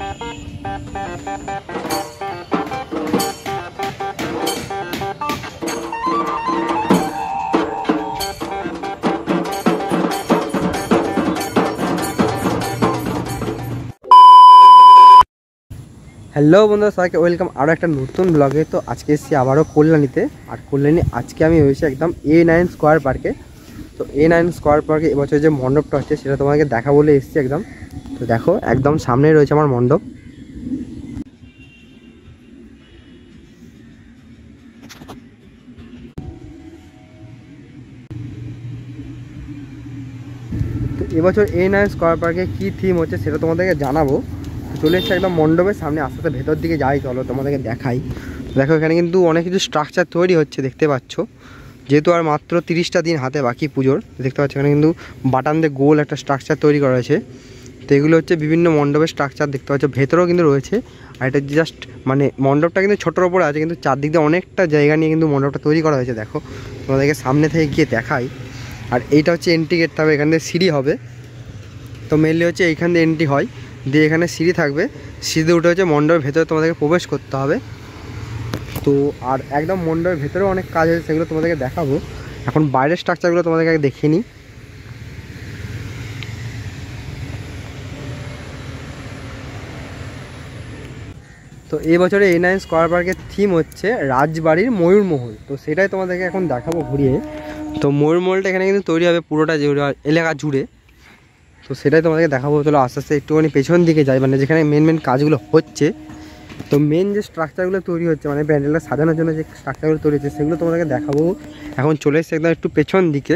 Hello বন্ধুরা, সবাইকে welcome আরও একটা নতুন ব্লগে। তো আজকে এসেছি আবারও কল্যাণীতে। আর কল্যাণী আজকে আমি হয়েছি একদম A9 স্কোয়ার পার্কে। তো A9 স্কোয়ার পার্কে এবছর যে মণ্ডপটা হচ্ছে সেটা তোমাকে দেখা বলে এসেছি একদম। তো দেখো একদম সামনেই রয়েছে আমার মণ্ডপ। তো এবছর A9 স্কোয়ার পার্কে কী থিম হচ্ছে সেটা তোমাদেরকে জানাবো। চলে এসছে একদম মণ্ডপের সামনে, আস্তে আস্তে ভেতর দিকে যাই, চলো তোমাদেরকে দেখাই। দেখো এখানে কিন্তু অনেক কিছু স্ট্রাকচার তৈরি হচ্ছে, দেখতে পাচ্ছ। যেহেতু আর মাত্র 30টা দিন হাতে বাকি পুজোর, দেখতে পাচ্ছ এখানে কিন্তু বাটান দিয়ে গোল একটা স্ট্রাকচার তৈরি করা হয়েছে। তো এগুলো হচ্ছে বিভিন্ন মণ্ডপের স্ট্রাকচার, দেখতে পাচ্ছ ভেতরেও কিন্তু রয়েছে। আর এটা জাস্ট মানে মণ্ডপটা কিন্তু ছোটোর ওপরে আছে, কিন্তু চারদিক দিয়ে অনেকটা জায়গা নিয়ে কিন্তু মণ্ডপটা তৈরি করা হয়েছে। দেখো তোমাদেরকে সামনে থেকে গিয়ে দেখাই। আর এইটা হচ্ছে এন্ট্রি গেট, তবে এখান থেকে সিঁড়ি হবে। তো মেনলি হচ্ছে এইখান দিয়ে এন্ট্রি হয়, দিয়ে এখানে সিঁড়ি থাকবে, সিঁড়ি উঠে হচ্ছে মণ্ডপের ভেতরে তোমাদেরকে প্রবেশ করতে হবে। তো আর একদম মণ্ডপের ভেতরেও অনেক কাজ আছে, সেগুলো তোমাদেরকে দেখাবো। এখন বাইরের স্ট্রাকচারগুলো তোমাদেরকে আগে দেখিয়ে নিই। তো এই বছরে A9 স্কোয়ার পার্কের থিম হচ্ছে রাজবাড়ির ময়ূরমহল। তো সেটাই তোমাদেরকে এখন দেখাবো ঘুরিয়ে। তো ময়ূরমহলটা এখানে কিন্তু তৈরি হবে পুরোটা এলাকা জুড়ে। তো সেটাই তোমাদেরকে দেখাবো। চলো আস্তে আস্তে একটুখানি পেছন দিকে যাই, মানে যেখানে মেন কাজগুলো হচ্ছে। তো মেন যে স্ট্রাকচারগুলো তৈরি হচ্ছে, মানে প্যান্ডেলটা সাজানোর জন্য যে স্ট্রাকচারগুলো তৈরি হচ্ছে সেগুলো তোমাদেরকে দেখাবো। এখন চলে এসছে একদম একটু পেছন দিকে।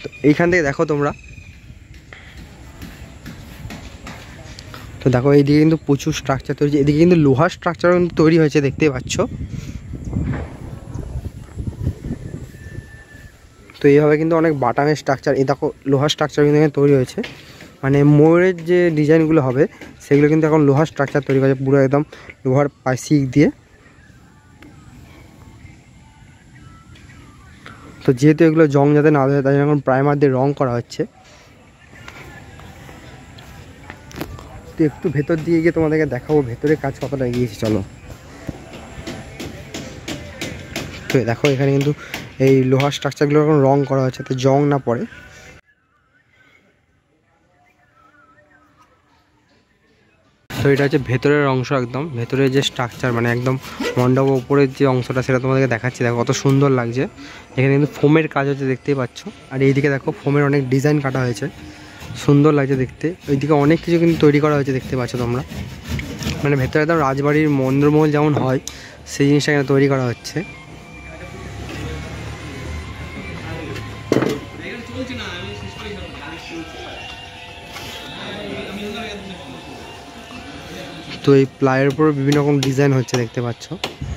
তো এইখান থেকে দেখো তোমরা, তো দেখো এইদিকে কিন্তু প্রচুর স্ট্রাকচার তৈরি হচ্ছে। এদিকে কিন্তু লোহার স্ট্রাকচারও কিন্তু তৈরি হয়েছে, দেখতেই পাচ্ছ। তো এইভাবে কিন্তু অনেক বাটামের স্ট্রাকচার, এই দেখো লোহার স্ট্রাকচার কিন্তু এখানে তৈরি হয়েছে। মানে ময়ূরের যে ডিজাইনগুলো হবে সেগুলো কিন্তু এখন লোহার স্ট্রাকচার তৈরি করেছে, পুরো একদম লোহার পাইসিক দিয়ে। তো যেহেতু এগুলো জং যাতে না ধরে, তাই এখন প্রাইমার দিয়ে রং করা হচ্ছে। তো একটু ভেতর দিয়ে গিয়ে তোমাদেরকে দেখাবো ভেতরে কাজ কতটা এগিয়েছে, চলো। তো দেখো এখানে কিন্তু এই লোহার স্ট্রাকচারগুলো এখন রং করা হচ্ছে, তো জং না পড়ে। তো এটা হচ্ছে ভেতরের অংশ, একদম ভেতরের যে স্ট্রাকচার, মানে একদম মণ্ডপ উপরের যে অংশটা সেটা তোমাদেরকে দেখাচ্ছি। দেখো কত সুন্দর লাগছে। এখানে কিন্তু ফোমের কাজ হচ্ছে, দেখতেই পাচ্ছ। আর এইদিকে দেখো ফোমের অনেক ডিজাইন কাটা হয়েছে, সুন্দর লাগছে দেখতে। ওইদিকে অনেক কিছু কিন্তু তৈরি করা হয়েছে, দেখতে পাচ্ছ তোমরা। মানে ভেতরে একদম রাজবাড়ির মন্দিরমহল যেমন হয় সেই জিনিসটা এখানে তৈরি করা হচ্ছে। তো এই প্লাইয়ের উপরে বিভিন্ন রকম ডিজাইন হচ্ছে, দেখতে পাচ্ছ।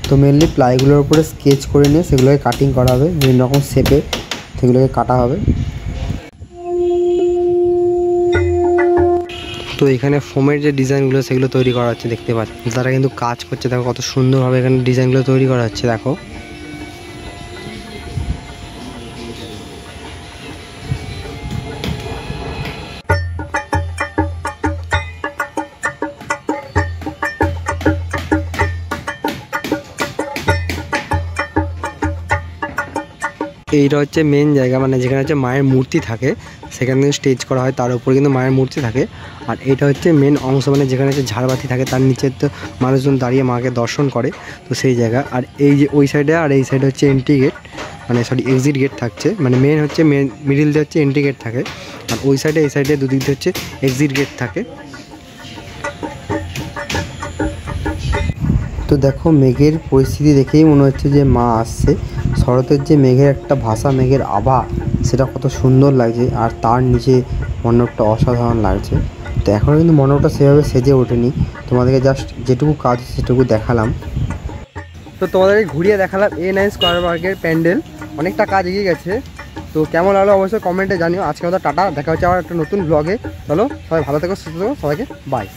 তো মেনলি প্লাইগুলোর উপরে স্কেচ করে নিয়ে সেগুলোকে কাটিং করা হবে, বিভিন্ন রকম শেপে সেগুলোকে কাটা হবে। তো এখানে ফোমের যে ডিজাইনগুলো সেগুলো তৈরি করা হচ্ছে, দেখতে পাচ্ছ। তারা কিন্তু কাজ করছে, দেখো কত সুন্দরভাবে এখানে ডিজাইনগুলো তৈরি করা হচ্ছে, দেখো। এইটা হচ্ছে মেন জায়গা, মানে যেখানে হচ্ছে মায়ের মূর্তি থাকে, সেখানে স্টেজ করা হয়, তার উপরে কিন্তু মায়ের মূর্তি থাকে। আর এটা হচ্ছে মেন অংশ, মানে যেখানে হচ্ছে ঝাড়বাতি থাকে, তার নিচে তো মানুষজন দাঁড়িয়ে মাকে দর্শন করে, তো সেই জায়গা। আর এই যে ওই সাইডে আর এই সাইডে হচ্ছে এন্ট্রি গেট, মানে সরি এক্সিট গেট থাকছে। মানে মেন হচ্ছে মিডিল দিয়ে হচ্ছে এন্ট্রি গেট থাকে, আর ওই সাইডে এই সাইডে দুদিক দিয়ে হচ্ছে এক্সিট গেট থাকে। তো দেখো মেঘের পরিস্থিতি দেখেই মনে হচ্ছে যে মা আসছে। শরতের যে মেঘের একটা ভাষা, মেঘের আভা, সেটা কত সুন্দর লাগছে। আর তার নিচে মণ্ডপটা অসাধারণ লাগছে। তো এখনও কিন্তু মণ্ডপটা সেভাবে সেজে ওঠেনি, তোমাদেরকে জাস্ট যেটুকু কাজ সেটুকু দেখালাম। তো তোমাদেরকে ঘুরিয়ে দেখালাম A9 স্কোয়ার পার্কের প্যান্ডেল। অনেকটা কাজ এগিয়ে গেছে। তো কেমন লাগলো অবশ্যই কমেন্টে জানিও। আজকে আমাদের টাটা, দেখা হচ্ছে আবার একটা নতুন ব্লগে। চলো সবাই ভালো থেকো, সুস্থ থেকো, সবাইকে বাই।